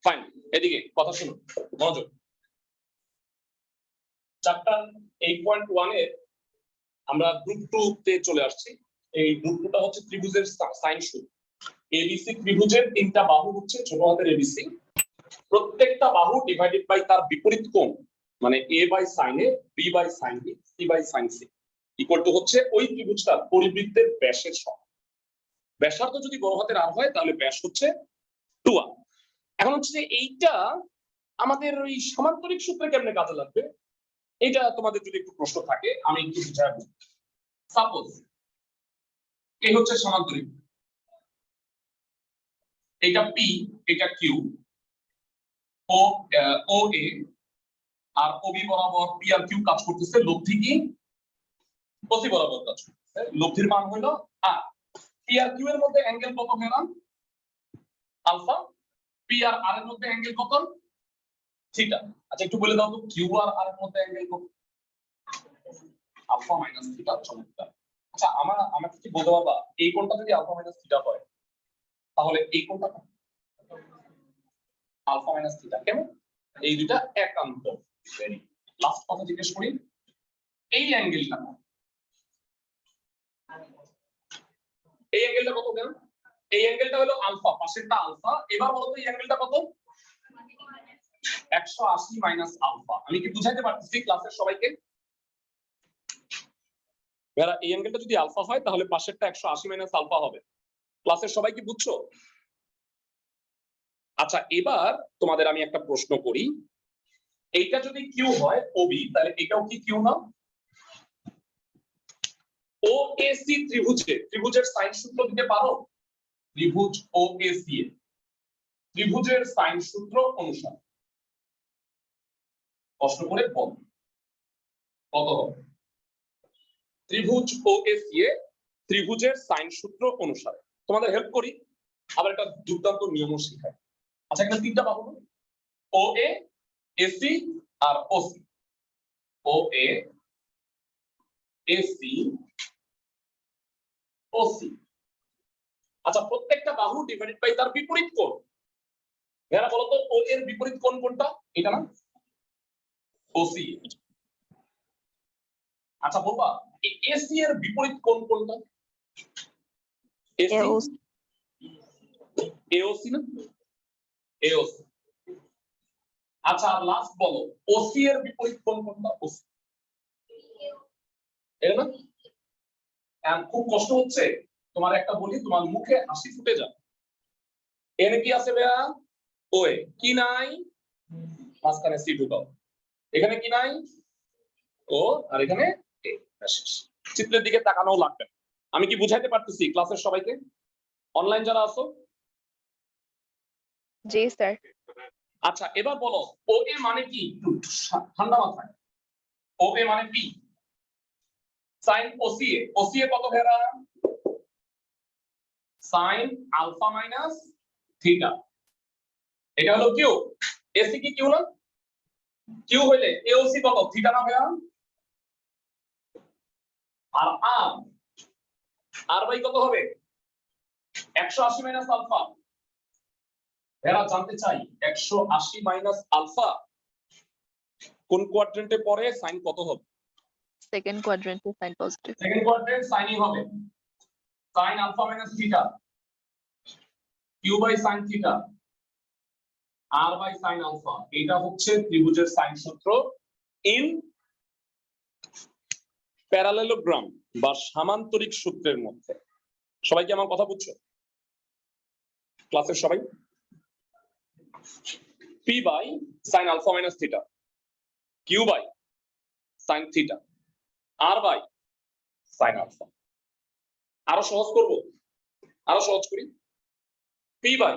Fine, এদিকে কথা শুনো মনোযোগ। চ্যাপ্টার 8.1 এর আমরা গ্রুপ 2 তে চলে আসছি। এই গ্রুপ 2টা হচ্ছে ত্রিভুজের সাইন সূত্র। এবিসি ত্রিভুজের তিনটা বাহু হচ্ছে ছোট হাতের এবিসি, প্রত্যেকটা বাহু ডিভাইডেড বাই তার বিপরীত কোণ, মানে a by sin a, b by sin b, c by sin c equal to হচ্ছে ওই ত্রিভুজটার পরিবৃত্তের ব্যাসের সমান। ব্যাসার্ধ যদি বড় হাতের আর হয় তাহলে ব্যাস হচ্ছে 2r। এখন হচ্ছে যে এইটা আমাদের ওই সমান্তরিক সূত্রে কেমনে কাজে লাগবে, এটা তোমাদের যদি একটু প্রশ্ন থাকে আমি একটু বুঝাবো। সাপোজ এই হচ্ছে সমান্তরিক, এটা p, এটা q, ও ও এ আর ওবি বরাবর p আর q কাজ করতেছে, লব্ধি কি ওসি বরাবর কাজ করতেছে, লব্ধির মান হলো r। p আর q এর মধ্যে অ্যাঙ্গেল কত হয় আলফা, p আর r এর মধ্যে অ্যাঙ্গেল কত থিটা। আচ্ছা একটু বলে দাও তো q আর r এর মধ্যে অ্যাঙ্গেল কত? Alpha minus theta. চমৎকার। আচ্ছা আমাকে কি বলতে পারবা এই কোণটা যদি আলফা মাইনাস থিটা হয় তাহলে এই কোণটা আলফা মাইনাস থিটা কেন? এই দুইটা একান্ত। ভেরি লাস্ট কথা জিজ্ঞেস করি, এই অ্যাঙ্গেলটা কত কেন? এই অ্যাঙ্গেলটা হলো আলফা, পাশেরটা আলফা। এবার বলো তো এই অ্যাঙ্গেলটা কত? 180 মাইনাস আলফা। আমি কি বুঝাইতে পারতেছি ক্লাসের সবাইকে? ভাইরা এই অ্যাঙ্গেলটা যদি আলফা হয় তাহলে পাশেরটা 180 মাইনাস আলফা হবে। ক্লাসের সবাই কি বুঝছো? আচ্ছা এবার তোমাদের আমি একটা প্রশ্ন করি, এইটা যদি কিউ হয় ওবি তাহলে এটাও কি কিউ না? ওএসি ত্রিভুজের সাইন সূত্র দিতে পারো? ত্রিভুজ ওএসি এর ত্রিভুজের সাইন সূত্র অনুসারে কষ্ট করে বল কত হবে? ত্রিভুজ ওএসি এ ত্রিভুজের সাইন সূত্র অনুসারে তোমাদের হেল্প করি, আবার একটা দুর্দান্ত নিয়মও শেখাই। আচ্ছা এখানে তিনটা বাহু, ও এ, এসি আর ওসি। ও এ, এসি, ওসি। আচ্ছা প্রত্যেকটা বাহু ডিভাইডেড বাই তার বিপরীত কোণ। এরা বলো তো ও এর বিপরীত কোণ কোনটা? এটা না? ওসি। আচ্ছা বলবা এসি এর বিপরীত কোণ কোনটা? এসি, এওসি না? এওসি। আচ্ছা লাস্ট বলো ওসি এর বিপরীত কোণ কোনটা? ওসি। এটা না? খুব কষ্ট হচ্ছে তোমার একটা বলি, তোমার মুখে হাসি ফুটে যায়। এখানে কি আছে ভাইয়া? ওয়ে কি নাই? মাঝখানে সি ঢুকাও। এখানে কি নাই? ও আর এখানে এ। চিত্রের দিকে তাকানো লাগবে। আমি কি বুঝাইতে পারতেছি ক্লাসের সবাইকে? অনলাইন যারা আছো? জি স্যার। আচ্ছা এবার বলো ও এ মানে কি? ঠান্ডা মাথায়। ও এ মানে P sine OC A. OC A কত ভেরা? Sine alpha minus theta. এটা হলো কিউ। এসি কি কিউ না? কিউ হইলে এওসি কত? থিটা না ভাইয়া? আর আর বাই কত হবে? 180 মাইনাস আলফা। এরা জানতে চাই 180 মাইনাস আলফা কোন কোয়াড্রেন্টে পড়ে, সাইন কত হবে? সেকেন্ড কোয়াড্রেন্টে সাইন পজিটিভ। সেকেন্ড কোয়াড্রেন্ট সাইনই হবে। Sine alpha minus theta, Q by sine theta, আর বাই সাইন আলফা। এটা হচ্ছে ত্রিভুজের সাইন সূত্র ইন প্যারালেলোগ্রাম বা সামান্তরিক সূত্রের মধ্যে। সবাই কি আমার কথা বুঝছো ক্লাসের সবাই? p by sine alpha minus theta, q by sine theta, r by sine alpha. আরো সহজ করব, আরো সহজ করি। p বাই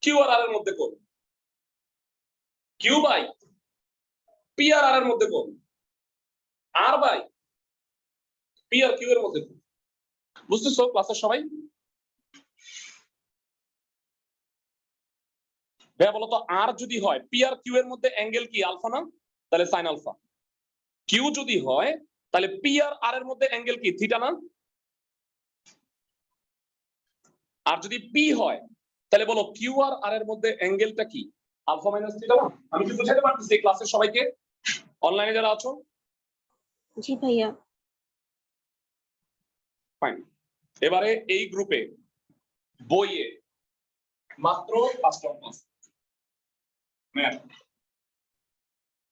q আর r এর মধ্যে কোণ, q বাই p আর r এর মধ্যে কোণ, r বাই p আর q এর মধ্যে কোণ। বুঝতেছো ক্লাসের সবাই? ভাইয়া বলো তো আর যদি হয় পি আর কিউ এর মধ্যে অ্যাঙ্গেল কি আলফা না? তাহলে সাইন আলফা। কিউ যদি হয় তাহলে পি আর আর এর মধ্যে অ্যাঙ্গেল কি থিটা না? আর যদি পি হয় তাহলে বলো কিউ আর আর এর মধ্যে অ্যাঙ্গেলটা কি? আলফা মাইনাস থিটা না? আমি কি বুঝাতে পারতেছি ক্লাসের সবাইকে, অনলাইনে যারা আছো? জি ভাইয়া। ফাইন। এবারে এই গ্রুপে বইয়ে মাত্র 5টা অঙ্ক আছে। ম্যাথ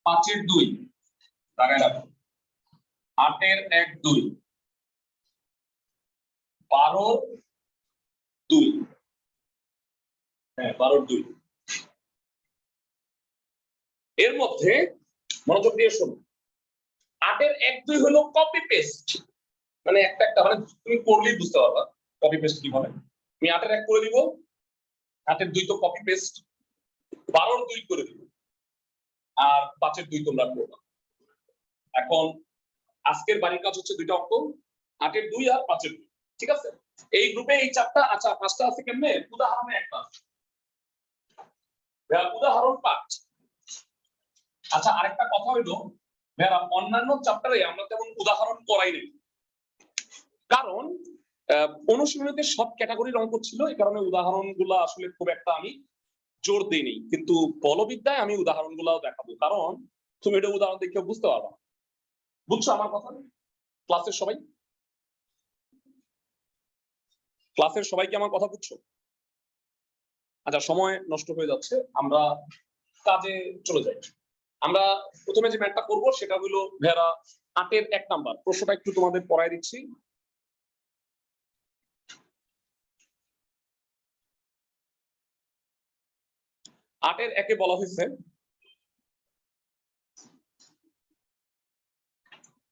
5 এর 2 দাগায় রাখো, 8 এর 1 2, 12 2, হ্যাঁ 12 2। এর মধ্যে মনোযোগ দিয়ে শোনো, 8 এর 1 2 হলো কপি পেস্ট, মানে একটা একটা মানে তুমি করলেই বুঝতে পারবা কপি পেস্ট কি হবে। আমি 8 এর 1 করে দিব, 8 এর 2 তো কপি পেস্ট, 12 এর 2 করে দিব, আর 5 এর 2 তোমরা করবা। এখন আজকের বাড়ির কাজ হচ্ছে দুইটা অঙ্ক, 8 এর 2 আর 5 এর 2, ঠিক আছে? এই গ্রুপে এই চারটা, আচ্ছা 5টা আছে কেমনে? উদাহরণে একটা উদাহরণ 5। আচ্ছা আরেকটা কথা হইলো ভাইয়া, অন্যান্য চ্যাপ্টারে আমরা তেমন উদাহরণ করাই নাই, কারণ অনুশীলনীতে সব ক্যাটাগরির অঙ্ক ছিল, এই কারণে উদাহরণগুলো আসলে খুব একটা আমি জোর দিইনি। কিন্তু বলবিদ্যায় আমি উদাহরণগুলোও দেখাবো, কারণ তুমি এটা উদাহরণ দেখে বুঝতে পারবা। বুঝছো আমার কথা? ক্লাসের সবাই, ক্লাসের সবাই কি আমার কথা বুঝছো? আচ্ছা সময় নষ্ট হয়ে যাচ্ছে, আমরা কাজে চলে যাই। আমরা প্রথমে যে ম্যাথটা করব সেটা হলো ভেরা 8 এর 1 নাম্বার প্রশ্নটা একটু তোমাদের পড়ায় দিচ্ছি। 8 এর 1 এ বলা হয়েছে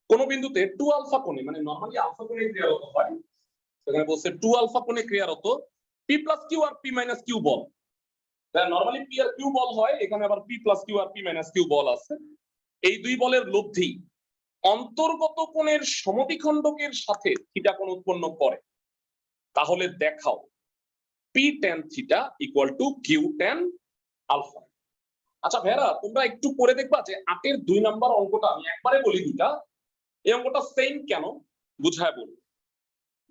কোন বিন্দুতে 2 আলফা কোণে, মানে নরমালি আলফা কোণে ক্রিয়ারত হয়, সেখানে বলছে 2 আলফা কোণে ক্রিয়ারত P plus Q R P minus Q বল। নরমালি পি আর কিউ বল হয়, এখানে আবার P plus Q R P minus Q বল আছে। এই দুই বলের লব্ধি অন্তর্গত কোণের সমদ্বিখণ্ডকের সাথে থিটা কোণ উৎপন্ন করে, তাহলে দেখাও P tan theta equal to Q tan alpha. আচ্ছা ভাইরা তোমরা একটু করে দেখবা যে 8 এর 2 নাম্বার অঙ্কটা, আমি একবারে বলি দুটা, এই অঙ্কটা সেম কেন বুঝায় বলি।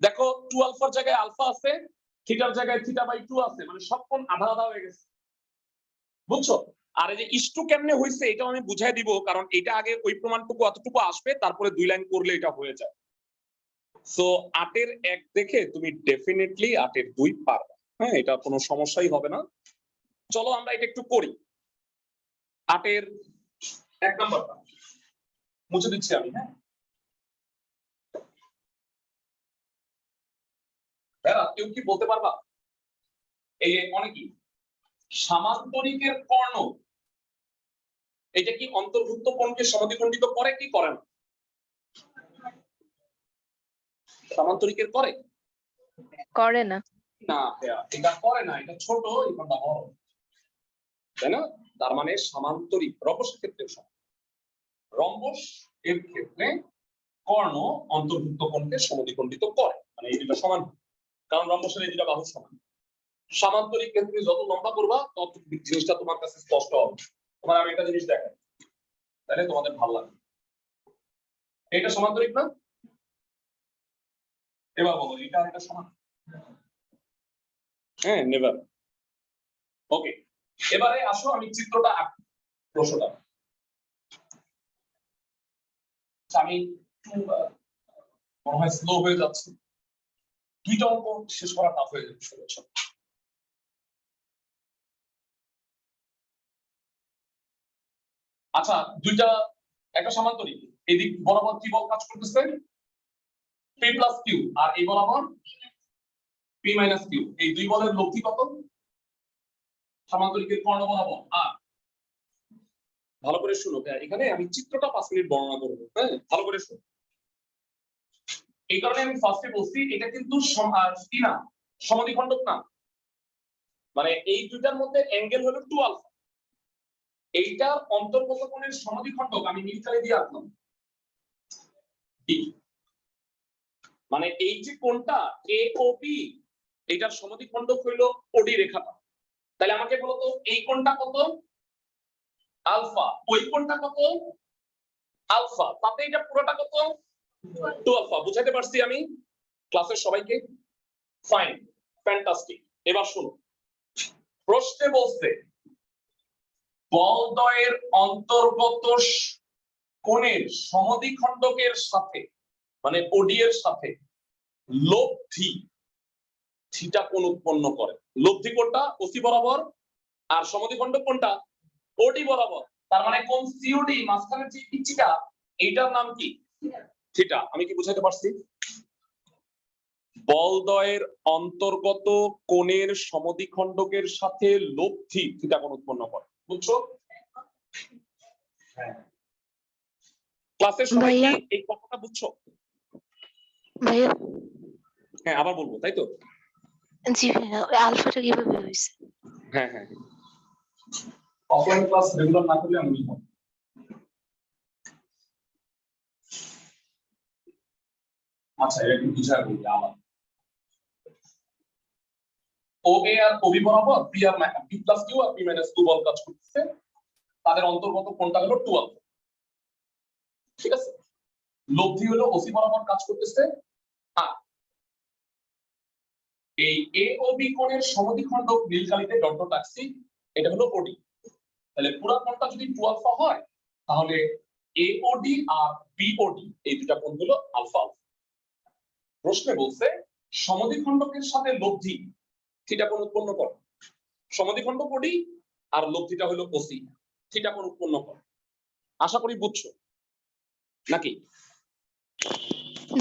দেখো 2 আলফার জায়গায় আলফা আছে, থিটার জায়গায় থিটা বাই 2 আছে, মানে সব কোণ আধা আধা হয়ে গেছে, বুঝছো? আর এই যে ইস্টু কেমনে হইছে এটাও আমি বুঝাই দিব, কারণ এটা আগে ওই প্রমাণটুকু অতটুকু আসবে, তারপরে 2 লাইন করলে এটা হয়ে যায়। সো 8 এর 1 দেখে তুমি ডেফিনেটলি 8 এর 2 পারবে, হ্যাঁ এটা কোনো সমস্যাই হবে না। চলো আমরা এটা একটু করি। 8 এর 1 নাম্বারটা মুছে দিচ্ছি আমি, হ্যাঁ ভাইরা কেউ কি বলতে পারবা এই অনেকই সামান্তরিকের কর্ণ এটা কি অন্তর্ভুক্ত কোণকে সমদ্বিখণ্ডিত করে কি করে না? সামান্তরিকের করে? করে না। না এটা করে না, এটা ছোট এটা বড়, তাই না? তার মানে সামান্তরিক রম্বসের ক্ষেত্রে রম্বস এর ক্ষেত্রে কর্ণ অন্তর্ভুক্ত কোণকে সমদ্বিখণ্ডিত করে, মানে এই দুটো সমান, কারণ রম্বসের এই দুটো বাহু সমান। সামান্তরিক ক্ষেত্রে যত লম্বা করবা তত জিনিসটা তোমার কাছে স্পষ্ট হবে। তোমার আমি একটা জিনিস দেখাই তাহলে তোমাদের ভালো লাগবে। এটা সমান্তরিক না? এবার বলো এটা আর এটা সমান? হ্যাঁ নেভার। ওকে এবারে আসো আমি চিত্রটা আঁকি প্রশ্নটা। আমি মনে হয় স্লো হয়ে যাচ্ছে, দুইটা অঙ্ক শেষ করা টাফ হয়ে যাচ্ছে শুনেছ। আচ্ছা দুইটা একটা সমান্তরিক, এই দিক বরাবর কি বল কাজ করতেছে? পি প্লাস কিউ, আর এই বরাবর পি মাইনাস কিউ। এই দুই বলের লব্ধি কত? সমান্তরিকের কর্ণ বরাবর। আর ভালো করে শুনো, এখানে আমি চিত্রটা 5 মিনিট বর্ণনা করব, হ্যাঁ ভালো করে শুনো। এই কারণে আমি ফার্স্টে বলছি এটা কিন্তু কি না, সমদ্বিখণ্ডক না, মানে এই দুইটার মধ্যে অ্যাঙ্গেল হলো 2 আলফা। এইটার অন্তর্গত কোণের সমদ্বিখণ্ডক আমি নিউট্রালে দিয়ে রাখলাম ডি, মানে এই যে কোণটা এ ও বি এটার সমদ্বিখণ্ডক হইলো ওডি রেখাটা। তাহলে আমাকে বলো তো এই কোণটা কত? আলফা। ওই কোণটা কত? আলফা। তাতে এটা পুরোটা কত? 2 আলফা। বুঝাইতে পারছি আমি ক্লাসের সবাইকে? Fine, fantastic. এবার শুনো প্রশ্নে বলছে বলদ্বয়ের অন্তর্গত কোণের সমদ্বিখণ্ডকের সাথে মানে ওডি এর সাথে লব্ধি থিটা কোণ উৎপন্ন করে। লব্ধি কোণটা ওসি বরাবর আর সমদ্বিখণ্ডক কোণটা ওডি বরাবর। তার মানে কোণ সিওডি মাঝখানের যে পিচিটা এইটার নাম কি? থিটা। আমি কি বুঝাইতে পারছি? বলদ্বয়ের অন্তর্গত কোণের সমদ্বিখণ্ডকের সাথে লব্ধি থিটা কোণ উৎপন্ন করে। বুঝছো? ক্লাসের সবাই কি এই কথাটা বুঝছো? ভাইয়া হ্যাঁ আবার বলবো, তাই তো? জি ভাইয়া, ওই আলফাটা কিভাবে হয়েছে? হ্যাঁ হ্যাঁ, অফলাইন ক্লাস রেগুলার না করলে আমি আচ্ছা এটা একটু বুঝায় বলি। আমার ও এ আর ওবি বরাবর P R P plus Q R P minus Q বল কাজ করতেছে, তাদের অন্তর্গত কোণটা হলো 12। ঠিক আছে, লব্ধি হলো ওসি বরাবর কাজ করতেছে। আর এই এ ও বি কোণের সমদ্বিখণ্ডক নীলকালিতে ডট ডট রাখছি, এটা হলো ওডি। তাহলে পুরো কোণটা যদি 12 হয় তাহলে এওডি আর বিওডি এই দুটো কোণ হলো আলফা। প্রশ্নে বলছে সমদ্বিখণ্ডকের সাথে লব্ধি থিটা কোণ উৎপন্ন করে। সমদ্বিখণ্ডক ওডি আর লব্ধিটা হলো ওসি, থিটা কোণ উৎপন্ন করে। আশা করি বুঝছো নাকি?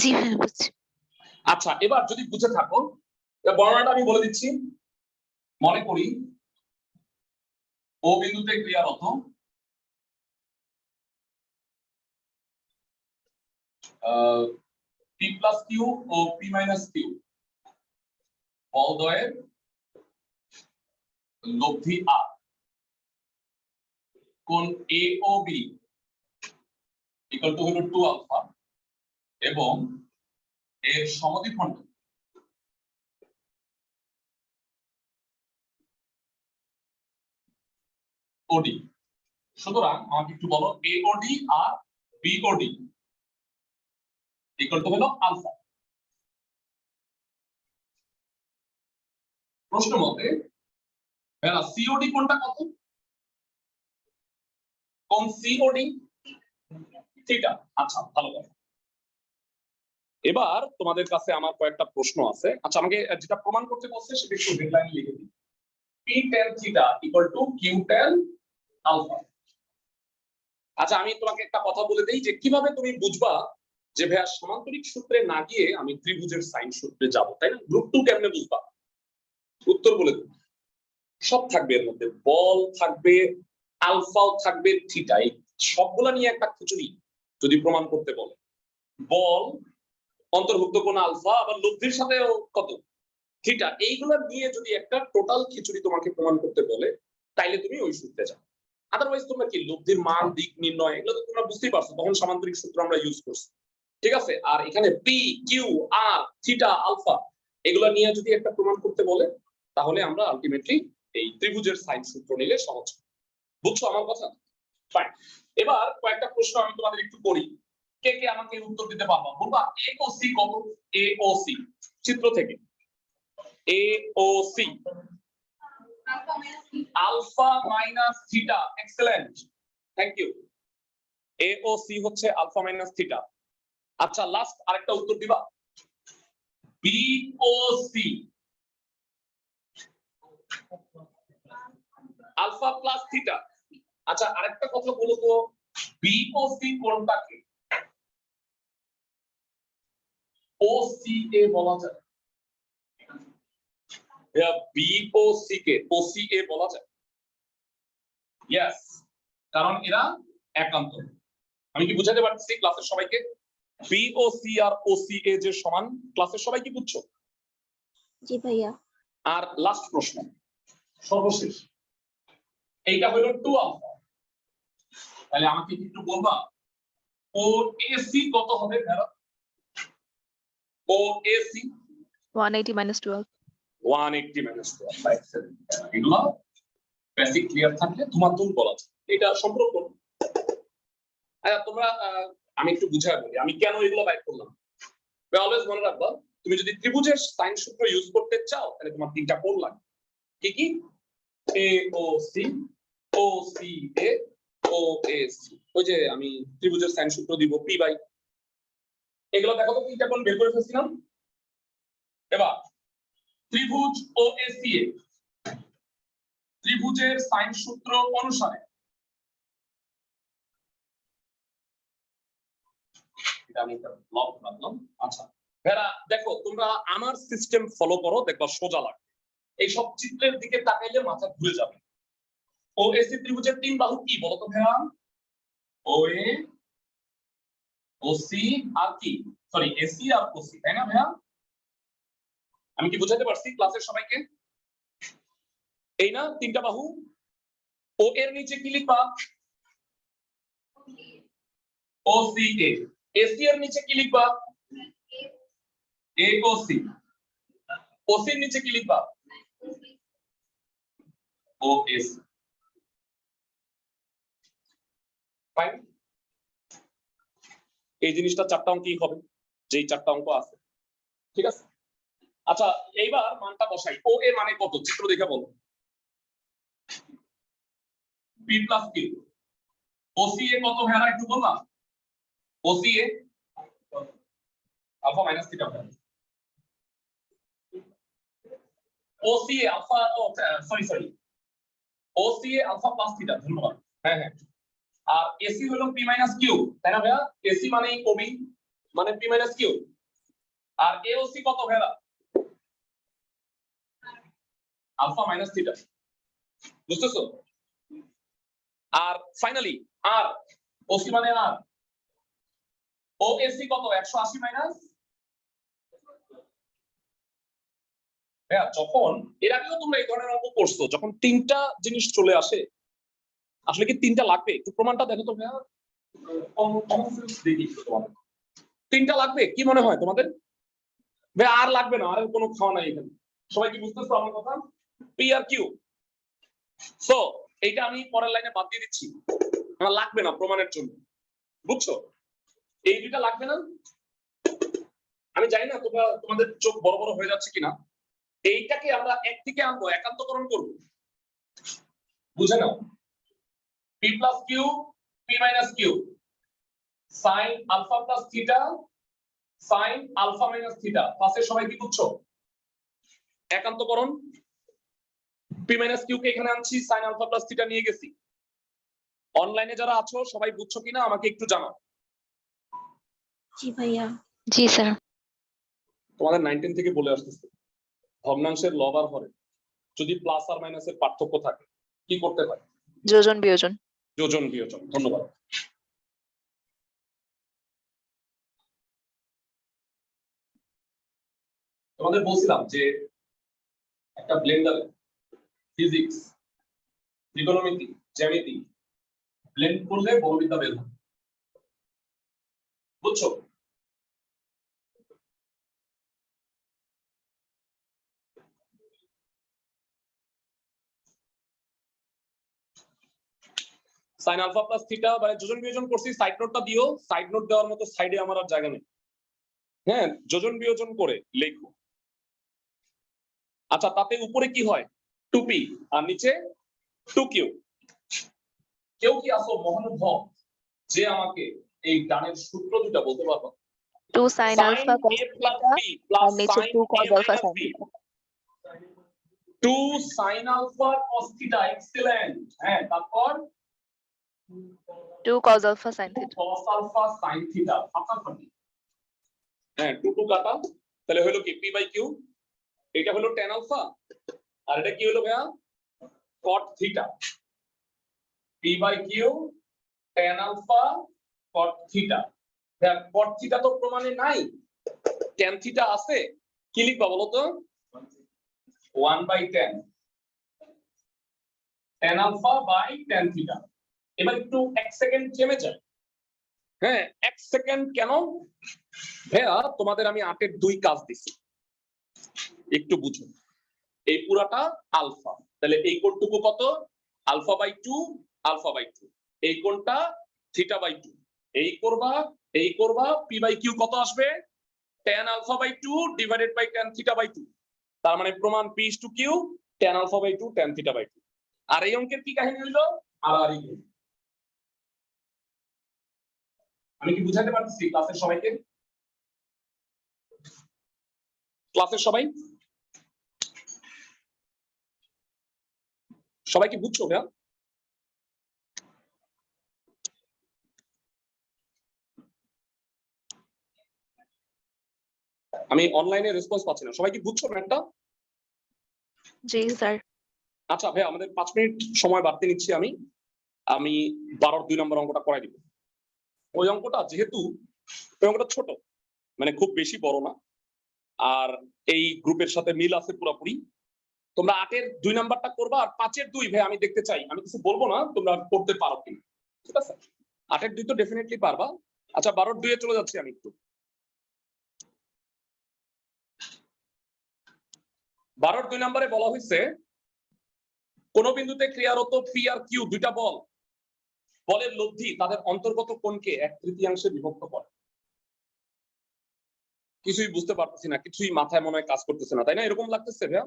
জি ভাইয়া বুঝছি। আচ্ছা এবার যদি বুঝে থাকো বর্ণনাটা আমি বলে দিচ্ছি। মনে করি ও বিন্দুতে ক্রিয়ারত পি প্লাস কিউ ও পি মাইনাস কিউ বলদ্বয়ের লব্ধি আর কোণ A O B equal to হলো 2 আলফা এবং এর সমদ্বিখণ্ডক ওডি। সুতরাং আমাকে একটু বলো এওডি আর বিওডি ইকুয়াল টু হলো আলফা। প্রশ্ন মতে সিওডি কোনটা কত? কোন সিওডি? থিটা। আচ্ছা ভালো কথা। এবার তোমাদের কাছে আমার কয়েকটা প্রশ্ন আছে। আচ্ছা আমাকে যেটা প্রমাণ করতে বলছে সেটা একটু হেডলাইনে লিখে দিই। P tan theta equal to Q tan alpha. আচ্ছা আমি তোমাকে একটা কথা বলে দেই যে কিভাবে তুমি বুঝবা যে ভাইয়া সমান্তরিক সূত্রে না গিয়ে আমি ত্রিভুজের সাইন সূত্রে যাব, তাই না? গ্রুপ 2 কেমনে বুঝবা? উত্তর বলে দেব। সব থাকবে এর মধ্যে, বল থাকবে, আলফাও থাকবে, থিটা, এই সবগুলা নিয়ে একটা খিচুড়ি যদি প্রমাণ করতে বলে। বল অন্তর্ভুক্ত কোণ আলফা আবার লব্ধির সাথেও কত থিটা, এইগুলা নিয়ে যদি একটা টোটাল খিচুড়ি তোমাকে প্রমাণ করতে বলে তাইলে তুমি ওই সূত্রে যাও। আদারওয়াইজ তোমরা কি লব্ধির মান দিক নির্ণয় এগুলো তো তোমরা বুঝতেই পারছো, তখন সমান্তরিক সূত্র আমরা ইউজ করছি। ঠিক আছে, আর এখানে P Q R theta alpha এগুলা নিয়ে যদি একটা প্রমাণ করতে বলে তাহলে আমরা আলটিমেটলি এই ত্রিভুজের সাইন সূত্র নিলে সহজ। বুঝছো আমার কথা? ফাইন। এবার কয়েকটা প্রশ্ন আমি তোমাদের একটু করি, কে কে আমাকে উত্তর দিতে পারবা? বলবা এ ও সি কত? এ ও সি চিত্র থেকে A O C alpha minus theta. Excellent, thank you. A O C হচ্ছে আলফা মাইনাস থিটা। আচ্ছা লাস্ট আরেকটা উত্তর দিবা, B O C alpha plus theta. আচ্ছা আরেকটা কথা বলো তো, বি ও সি কোনটাকে ও সি এ বলা যায়? বি ও সি কে ও সি এ বলা যায়? ইয়েস, কারণ এরা একান্ত। আমি কি বুঝাতে পারছি ক্লাসের সবাইকে? বি ও সি আর ও সি এ যে সমান, ক্লাসের সবাই কি বুঝছো? জি ভাইয়া। আর লাস্ট প্রশ্ন, সর্বশেষ, এইটা হলো 2 আলফা, তাহলে আমাকে একটু বলবা ও এ সি কত হবে? ও এ সি 180 minus 12. 180 minus 12। এগুলো বেসিক ক্লিয়ার থাকলে তোমার দুল বলা যায় এটা সম্পর্ক। তোমরা আমি একটু বুঝাই বলি আমি কেন এগুলো বাইর করলাম। অলওয়েজ মনে রাখবা, তুমি যদি ত্রিভুজের সাইন সূত্র ইউজ করতে চাও তাহলে তোমার তিনটা কোণ লাগবে। কি কি? AOC OCA OAC, ওই যে আমি ত্রিভুজের সাইন সূত্র দিব P বাই, এগুলো দেখো তো তিনটা কোণ বের করে ফেলছিলাম। এবার ত্রিভুজ OACA ত্রিভুজের সাইন সূত্র অনুসারে এটা আমি লক রাখলাম। আচ্ছা ভেরা দেখো, তোমরা আমার সিস্টেম ফলো করো, দেখবা সোজা লাগবে। এই সব চিত্রের দিকে তাকাইলে মাথা ঘুরে যাবে। OAC ত্রিভুজের তিন বাহু কি বলো তো ভেরা? OA OC আর কি, সরি AC আর OC, তাই না ভাইয়া? আমি কি বুঝাতে পারছি ক্লাসের সবাইকে? এই না তিনটা বাহু। ও এর নিচে কি লিখবা? OCA। AC এর নিচে কি লিখবা? AOC। OC এর নিচে কি লিখবা? OAC। ফাইন, এই জিনিসটা চারটা অঙ্কই হবে, যেই চারটা অঙ্ক আছে, ঠিক আছে? আচ্ছা এইবার মানটা বসাই। OA মানে কত চিত্র দেখে বলো। P plus Q। OCA কত ভেড়া একটু বললাম? OCA alpha minus theta. OCA alpha, sorry OCA alpha plus theta, ধন্যবাদ। হ্যাঁ হ্যাঁ, আর AC হলো P মাইনাস Q, তাই না ভাইয়া? AC মানে OB মানে P মাইনাস Q, আর AOC কত ভাইয়া? আলফা মাইনাস থিটা, বুঝতেছো? আর ফাইনালি আর OC মানে আর OAC কত? 180 মাইনাস। ভাইয়া যখন এর আগেও তোমরা এই ধরনের অঙ্ক করছো, যখন তিনটা জিনিস চলে আসে, আসলে কি তিনটা লাগবে? একটু প্রমাণটা দেখো তো ভাইয়া, দেখি তিনটা লাগবে কি মনে হয় তোমাদের? ভাইয়া আর লাগবে না, আর কোনো খাওয়া নাই এখানে। সবাই কি বুঝতেছো আমার কথা? P আর Q। সো এইটা আমি পরের লাইনে বাদ দিয়ে দিচ্ছি, আমার লাগবে না প্রমাণের জন্য, বুঝছো? এই দুইটা লাগবে না। আমি জানি না তোমরা তোমাদের চোখ বড় বড় হয়ে যাচ্ছে কিনা। এইটাকে আমরা এক থেকে আনবো, একান্তকরণ করব, বুঝে নাও। P plus Q P minus Q sin alpha plus theta sin alpha minus theta, পাশে সবাই কি বুঝছো? একান্তকরণ। P minus Q কে এখানে আনছি, sin alpha plus theta নিয়ে গেছি। অনলাইনে যারা আছো সবাই বুঝছো কিনা আমাকে একটু জানাও। জি ভাইয়া। জি স্যার। তোমাদের 19 থেকে বলে আসতেছে, ভগ্নাংশের লব আর হরে যদি প্লাস আর মাইনাসের পার্থক্য থাকে কি করতে হয়? যোজন বিয়োজন। যোজন বিয়োজন, ধন্যবাদ। তোমাদের বলছিলাম যে একটা ব্লেন্ডারে ফিজিক্স, ত্রিকোণমিতি, জ্যামিতি ব্লেন্ড করলে বলবিদ্যা বের হয়, বুঝছো? sin alpha plus theta মানে যোজন বিয়োজন করছি, সাইড নোটটা দিও। সাইড নোট দেওয়ার মতো সাইডে আমার আর জায়গা নেই। হ্যাঁ, যোজন বিয়োজন করে লেখো। আচ্ছা তাতে উপরে কি হয়? 2p আর নিচে 2q। কেউ কি আসো মহানুভব যে আমাকে এই গানের সূত্র দুটো বলতে পারবো? 2 sin alpha cos theta আর নিচে 2 cos alpha sin theta। 2 sin alpha cos theta, excellent. হ্যাঁ, তারপর 2 cos alpha sin theta। cos alpha sin theta, ফাটাফাটি। হ্যাঁ, 2 কাটা, তাহলে হলো কি p বাই q। এটা হলো tan alpha আর এটা কি হলো ভাইয়া? cot theta। p by q tan alpha cot theta। দেখ cot theta তো প্রমাণে নাই, tan theta আছে, কি লিখবা বলো তো? 1/10 tan alpha by tan theta। এবার একটু 1 সেকেন্ড থেমে যায়। হ্যাঁ 1 সেকেন্ড কেন ভাইয়া? তোমাদের আমি 8 এর 2 কাজ দিছি, একটু বুঝুন। এই পুরাটা আলফা, তাহলে এই কোণটুকু কত? Alpha by 2 alpha by 2। এই কোণটা থিটা বাই 2। এই করবা p বাই q কত আসবে? tan alpha by 2 divided by tan theta by 2। তার মানে প্রমাণ p is to q tan alpha by 2 tan theta by 2। আর এই অঙ্কের কি কাহিনী হইলো আড়াআড়ি গুণ। আমি কি বুঝাতে পারতেছি ক্লাসের সবাইকে? ক্লাসের সবাই সবাই কি বুঝছো ভাইয়া? আমি অনলাইনে রেসপন্স পাচ্ছি না, সবাই কি বুঝছো ম্যাথটা? জি স্যার। আচ্ছা ভাইয়া, আমাদের 5 মিনিট সময় বাড়তে নিচ্ছি। আমি 12 2 নম্বর অঙ্কটা করাই দিব। ওই অঙ্কটা যেহেতু ওই অঙ্কটা ছোট, মানে খুব বেশি বড় না, আর এই গ্রুপের সাথে মিল আছে পুরোপুরি। তোমরা 8 এর 2 নাম্বারটা করবা, আর 5 এর 2 ভাই আমি দেখতে চাই, আমি কিছু বলবো না, তোমরা করতে পারো কিনা, ঠিক আছে? 8 এর 2 তো ডেফিনেটলি পারবা। আচ্ছা 12 এর 2 এ চলে যাচ্ছি আমি একটু। 12 এর 2 নম্বরে বলা হয়েছে কোন বিন্দুতে ক্রিয়ারত পি আর কিউ দুইটা বলের লব্ধি তাদের অন্তর্গত কোণকে 1/3 বিভক্ত করে। কিছুই বুঝতে পারতেছি না, কিছুই মাথায় মনে হয় কাজ করতেছে না, তাই না? এরকম লাগতেছে ভাইয়া।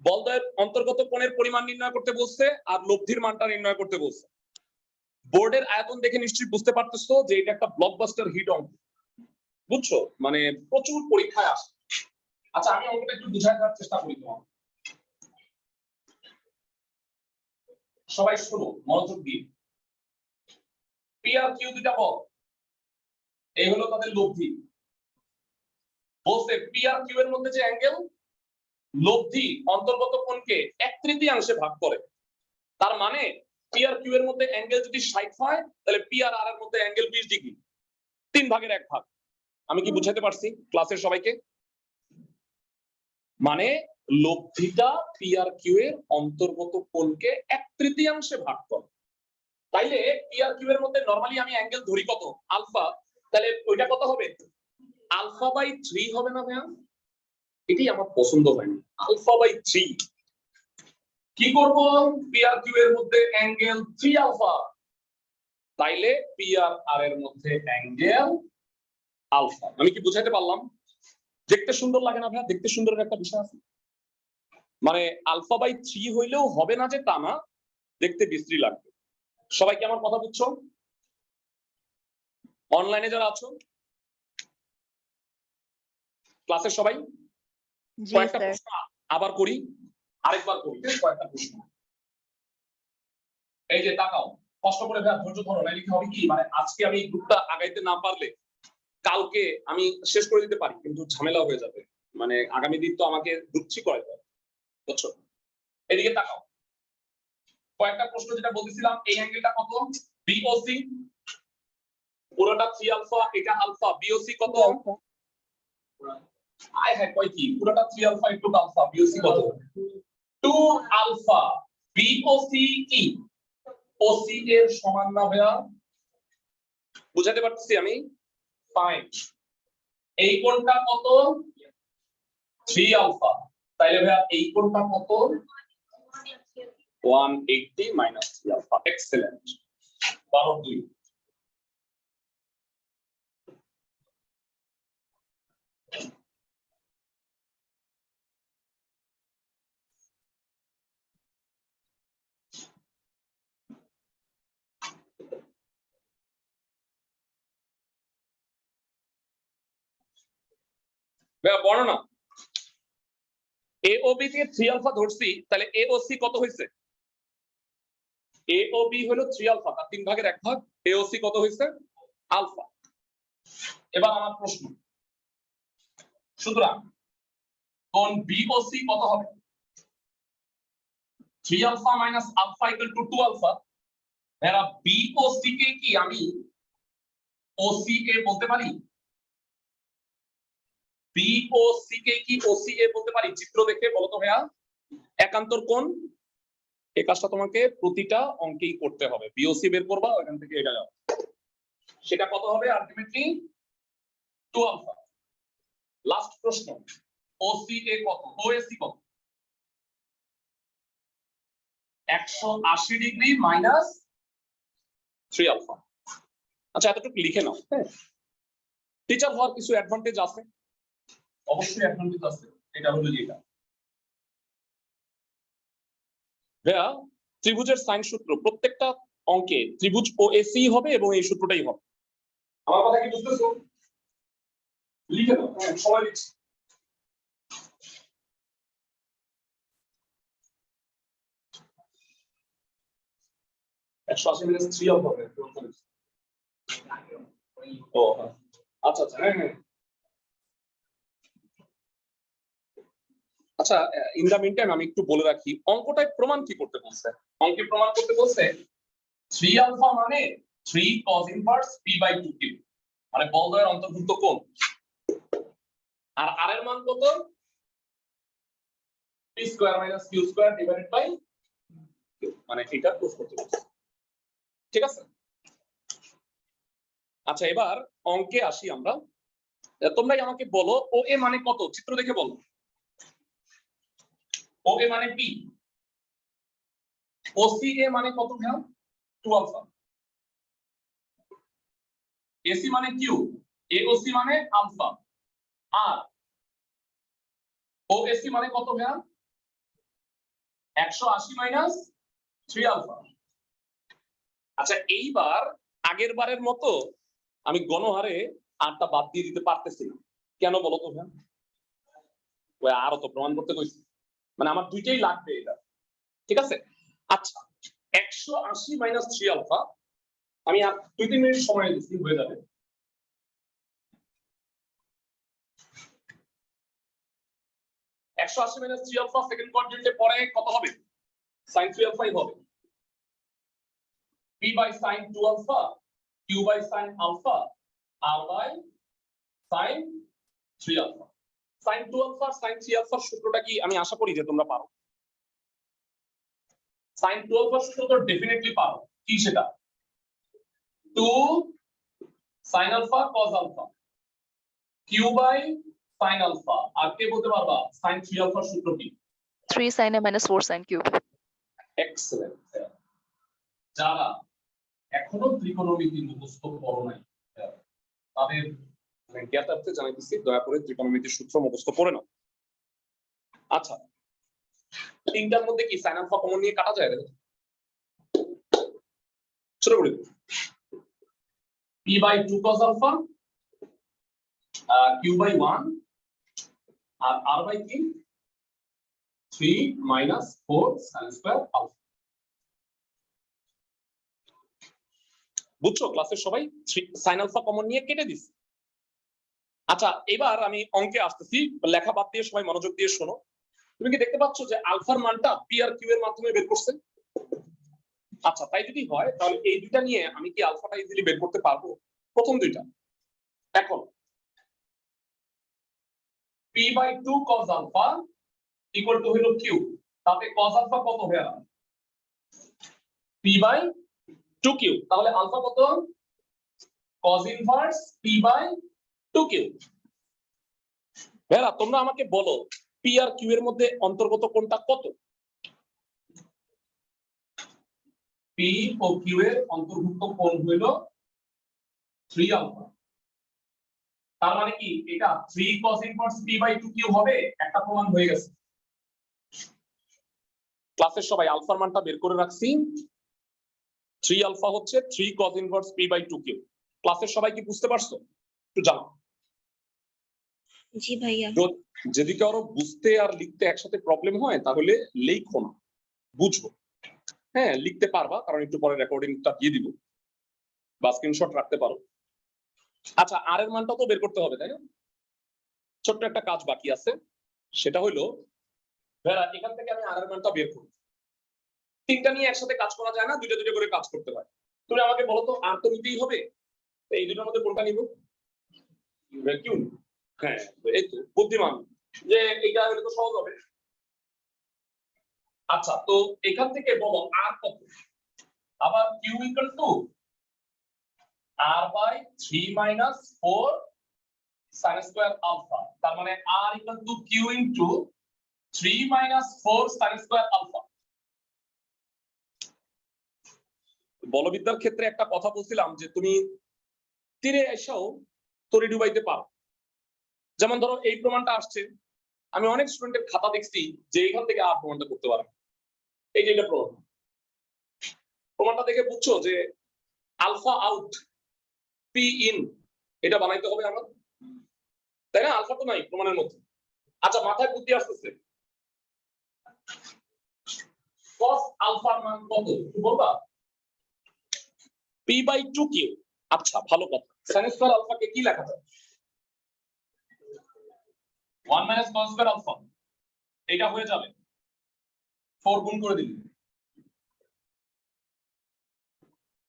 বলদ্বয়ের অন্তর্গত কোণের পরিমাণ নির্ণয় করতে বলছে আর লব্ধির মানটা নির্ণয় করতে বলছে। বোর্ডের আয়তন দেখে নিশ্চয়ই বুঝতে পারতেছো যে এটা একটা ব্লকবাস্টার হিট অঙ্ক, বুঝছো? মানে প্রচুর পরীক্ষায় আসে। আচ্ছা আমি অঙ্কটা একটু বুঝাই দেওয়ার চেষ্টা করি তোমাকে, সবাই শোনো মনোযোগ দিয়ে। পি আর কিউ দুইটা বল, এই হলো তাদের লব্ধি। বলছে পি আর কিউ এর মধ্যে যে অ্যাঙ্গেল, লব্ধি অন্তর্গত কোণকে 1/3 ভাগ করে। তার মানে পি আর কিউ এর মধ্যে অ্যাঙ্গেল যদি 60 হয়, তাহলে পি আর আর এর মধ্যে অ্যাঙ্গেল 20 ডিগ্রি, 3 ভাগের 1 ভাগ। আমি কি বুঝাতে পারছি ক্লাসের সবাইকে? মানে লব্ধিটা পি আর কিউ এর অন্তর্গত কোণকে 1/3 ভাগ করে। তাইলে পি আর কিউ এর মধ্যে নরমালি আমি অ্যাঙ্গেল ধরি কত? আলফা, তাহলে ওইটা কত হবে? আলফা বাই 3 হবে না ভাইয়া? এটাই আমার পছন্দ হয়নি, আলফা বাই 3। কি করব? পি আর কিউ এর মধ্যে অ্যাঙ্গেল 3 আলফা, তাইলে পি আর আর এর মধ্যে অ্যাঙ্গেল আলফা। আমি কি বুঝাইতে পারলাম? দেখতে সুন্দর লাগে না ভাইয়া? দেখতে সুন্দরের একটা বিষয় আছে। মানে আলফা বাই 3 হইলেও হবে না যে তা না, দেখতে বিশ্রী লাগবে। সবাই কি আমার কথা বুঝছো? অনলাইনে যারা আছো, ক্লাসের সবাই জি কয়েকটা স্যার। প্রশ্ন আবার করি, আরেকবার করি, কয়েকটা প্রশ্ন। এই যে তাকাও, কষ্ট করে ভাইয়া ধৈর্য ধরো, নাইলে কি হবে কি, মানে আজকে আমি গ্রুপটা আগাইতে না পারলে কালকে আমি শেষ করে দিতে পারি, কিন্তু ঝামেলা হয়ে যাবে। মানে আগামী দিন তো আমাকে দুচ্ছি করাইতে হবে, বুঝছো? এদিকে তাকাও, কয়েকটা প্রশ্ন যেটা বলতেছিলাম, এই অ্যাঙ্গেলটা কত? বিওসি, পুরোটা 3 আলফা, এটা আলফা, বিওসি কত? আয় হ্যাঁ, কয় কি পুরোটা 3 আলফা একটু আলফা, বিওসি কত? 2 আলফা। বিওসি কি ওসি এর সমান না ভাইয়া? বুঝাতে পারতেছি আমি? ফাইন। এই কোণটা কত? 3 আলফা, তাইলে ভাইয়া এই কোণটা কত? 180 মাইনাস 3 আলফা। এক্সেলেন্ট। 12 2। ভাইয়া বর্ণনা, এওবি কে 3 আলফা ধরছি, তাহলে এওসি কত হইছে? এওবি হলো 3 আলফা, তার 3 ভাগের 1 ভাগ, এওসি কত হইছে? আলফা। এবার আমার প্রশ্ন, সুতরাং কোণ বিওসি কত হবে? 3 alpha minus alpha equal to 2 alpha. এরা বিওসি কে কি আমি ওসি এ বলতে পারি? বিওসি কে কি ওসি এ বলতে পারি? চিত্র দেখে বলো তো ভাইয়া। একান্তর কোণ, এই কাজটা তোমাকে প্রতিটা অঙ্কেই করতে হবে। বিওসি বের করবা, ওখান থেকে এটা যাও, সেটা কত হবে? Ultimately 2 alpha. লাস্ট প্রশ্ন, ওসি এ কত? ওএসি কত? 180 ডিগ্রি মাইনাস 3 আলফা। আচ্ছা এতটুকু লিখে নাও। হ্যাঁ, টিচার হওয়ার কিছু অ্যাডভান্টেজ আছে, অবশ্যই অ্যাডভান্টেজ আছে। এটা হলো যেটা ভাইয়া ত্রিভুজের সাইন সূত্র প্রত্যেকটা অঙ্কে ত্রিভুজ ওএসি হবে এবং এই সূত্রটাই হবে। আমার কথা কি বুঝতেছো? লিখে দাও, সময় দিচ্ছি। একশো আশি minus 3 alpha হবে। ও আচ্ছা আচ্ছা, হ্যাঁ হ্যাঁ। আচ্ছা, ইন দা মিন টাইম আমি একটু বলে রাখি অঙ্কটায় প্রমাণ কি করতে বলছে। অঙ্কে প্রমাণ করতে বলছে 3 আলফা মানে 3 cos ইনভার্স p/2q, মানে বলদ্বয়ের অন্তর্ভুক্ত কোণ। আর r এর মান কত? p square minus q square divided by q, মানে এটা প্রুফ করতে বলছে। ঠিক আছে? আচ্ছা, এবার অঙ্কে আসি আমরা। তোমরাই আমাকে বলো ও এ মানে কত, চিত্র দেখে বলো। ও এ মানে p, ও সি এ মানে কত ভাইয়া? 2 আলফা। এসি মানে কিউ, এওসি মানে আলফা। আর ওএসি মানে কত ভাইয়া? 180 মাইনাস 3 আলফা। আচ্ছা, এইবার আগের বারের মতো আমি গণহারে আরটা বাদ দিয়ে দিতে পারতেছি না, কেন বলো তো ভাইয়া? ওই আরো তো প্রমাণ করতে কইছি, মানে আমার দুইটাই লাগবে এটা। ঠিক আছে? আচ্ছা, 180 মাইনাস 3 আলফা আমি আর 2-3 মিনিট সময় দিচ্ছি, হয়ে যাবে। একশো আশি মাইনাস 3 আলফা সেকেন্ড কোয়াড্রেন্টে পরে কত হবে? sin 3 আলফাই হবে। p by sin 2 alpha, q by sin alpha, r by sin 3 alpha। sin 2 alpha sin 3 alpha সূত্রটা কি আমি আশা করি যে তোমরা পারো। sin 2 alpha সূত্র তো ডেফিনেটলি পারো। কি সেটা? 2 sin alpha cos alpha, q by sin alpha। আর কে বলতে পারবা sin 3 alpha সূত্র কি? 3 sin a minus 4 sin cube। Excellent. যারা এখনো ত্রিকোণমিতি মুখস্থ করো নাই তাদের জ্ঞাতার্থে জানাইতেছি, দয়া করে ত্রিকোণমিতির সূত্র মুখস্থ করে নাও। আচ্ছা, তিনটার মধ্যে কি সাইন আলফা কমন নিয়ে কাটা যায়? ছোট করে p by 2 cos alpha, q by 1 R r by 3 minus 4 sin square alpha। বুঝছো ক্লাসের সবাই? সাইন আলফা কমন নিয়ে কেটে দিছি। আচ্ছা, এবার আমি অঙ্কে আসতেছি, লেখা বাদ দিয়ে সবাই মনোযোগ দিয়ে শোনো। তুমি কি দেখতে পাচ্ছ যে আলফার মানটা পি আর কিউ এর মাধ্যমে বের করছে? আচ্ছা, তাই যদি হয় তাহলে এই দুইটা নিয়ে আমি কি আলফাটা ইজিলি বের করতে পারবো? প্রথম দুইটা। এখন p by 2 cos alpha equal to হলো q, তাতে cos alpha কত হয়ে গেল? p by 2q। তাহলে আলফা কত? cos inverse p by 2q। ভাইরা তোমরা আমাকে বলো p আর q এর মধ্যে অন্তর্গত কোণটা কত? p ও q এর অন্তর্ভুক্ত কোণ হলো 3 আলফা। তার মানে কি এটা 3 cos inverse p by 2q হবে? একটা প্রমাণ হয়ে গেছে। ক্লাসের সবাই আলফার মানটা বের করে রাখছি। 3 আলফা হচ্ছে 3 cos inverse p by 2q। ক্লাসের সবাই কি বুঝতে পারছো? একটু জানাও। জি ভাইয়া। যদি কারো বুঝতে আর লিখতে একসাথে প্রবলেম হয় তাহলে লেখো না, বুঝো। হ্যাঁ, লিখতে পারবা, কারণ একটু পরে রেকর্ডিংটা দিয়ে দিব বা স্ক্রিনশট রাখতে পারো। আচ্ছা, আর এর মানটা তো বের করতে হবে, তাই না? ছোট্ট একটা কাজ বাকি আছে, সেটা হলো ভাইয়া এখান থেকে আমি আর এর মানটা বের করব। তিনটা নিয়ে একসাথে কাজ করা যায় না, দুইটা দুইটা করে কাজ করতে হয়। তুমি আমাকে বলো তো আর তো নিতেই হবে, এই দুটোর মধ্যে কোনটা নিব? কিউ। হ্যাঁ, এই তো বুদ্ধিমান যে এটা হলে তো সহজ হবে। আচ্ছা, তো এখান থেকে বলো আর কত? আবার Q equal to r by 3 minus 4 sin square alpha। তার মানে r equal to q into 3 minus 4 sin square alpha। বলবিদ্যার ক্ষেত্রে একটা কথা বলছিলাম যে তুমি তীরে এসেও তড়ি ডুবাইতে পারো। যেমন ধরো এই প্রমাণটা আসছে, আমি অনেক স্টুডেন্টের খাতা দেখছি যে এখান থেকে আর প্রমাণটা করতে পারে। এই যে এটা প্রমাণটা দেখে বুঝছো যে আলফা আউট পি ইন এটা বানাইতে হবে আমার, তাই না? আলফা তো নাই প্রমাণের মধ্যে। আচ্ছা মাথায় বুদ্ধি আসতেছে, cos আলফার মান কত একটু বলবা? p/2 Q. আচ্ছা ভালো কথা, sin স্কয়ার আলফাকে কি লেখা যায়? 1 মাইনাস cos স্কয়ার আলফা, এটা হয়ে যাবে 4 গুণ করে দিবি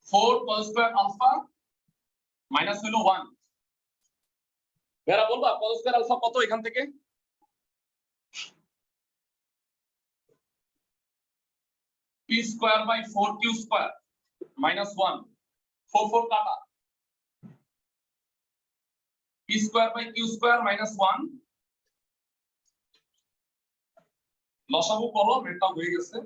4 cos স্কয়ার আলফা মাইনাস হলো 1। ভেরা বলবা cos স্কয়ার আলফা কত এখান থেকে? p square by 4q square minus 1, 4 4 কাটা, p square by q square minus 1, লসাগু করো, মেটটা হয়ে গেছে।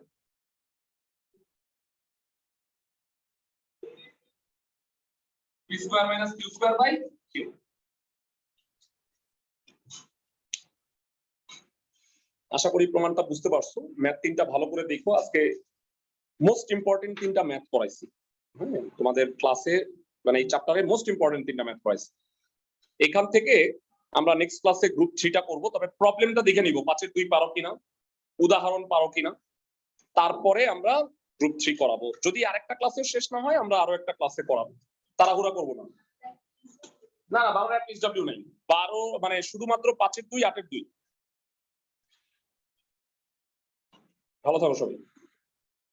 p square minus q square by q। আশা করি প্রমাণটা বুঝতে পারছো। ম্যাথ 3টা ভালো করে দেখো, আজকে মোস্ট ইম্পর্টেন্ট 3টা ম্যাথ পড়াইছি। হ্যাঁ, তোমাদের ক্লাসে মানে এই চ্যাপ্টারে মোস্ট ইম্পর্টেন্ট 3টা ম্যাথ পড়াইছি। এখান থেকে আমরা নেক্সট ক্লাসে গ্রুপ 3টা করব, তবে প্রবলেমটা দেখে নিব 5-এর 2 পারো কিনা, উদাহরণ পারো কিনা, তারপরে আমরা গ্রুপ 3 করাবো। যদি আরেকটা ক্লাসে শেষ না হয় আমরা আরো একটা ক্লাসে করাবো, তাড়াহুড়া করব না। না না 12 পিএসডব্লিউ নাই, 12 মানে শুধুমাত্র 5-এর 2 8-এর 2। ভালো থাকো সবাই।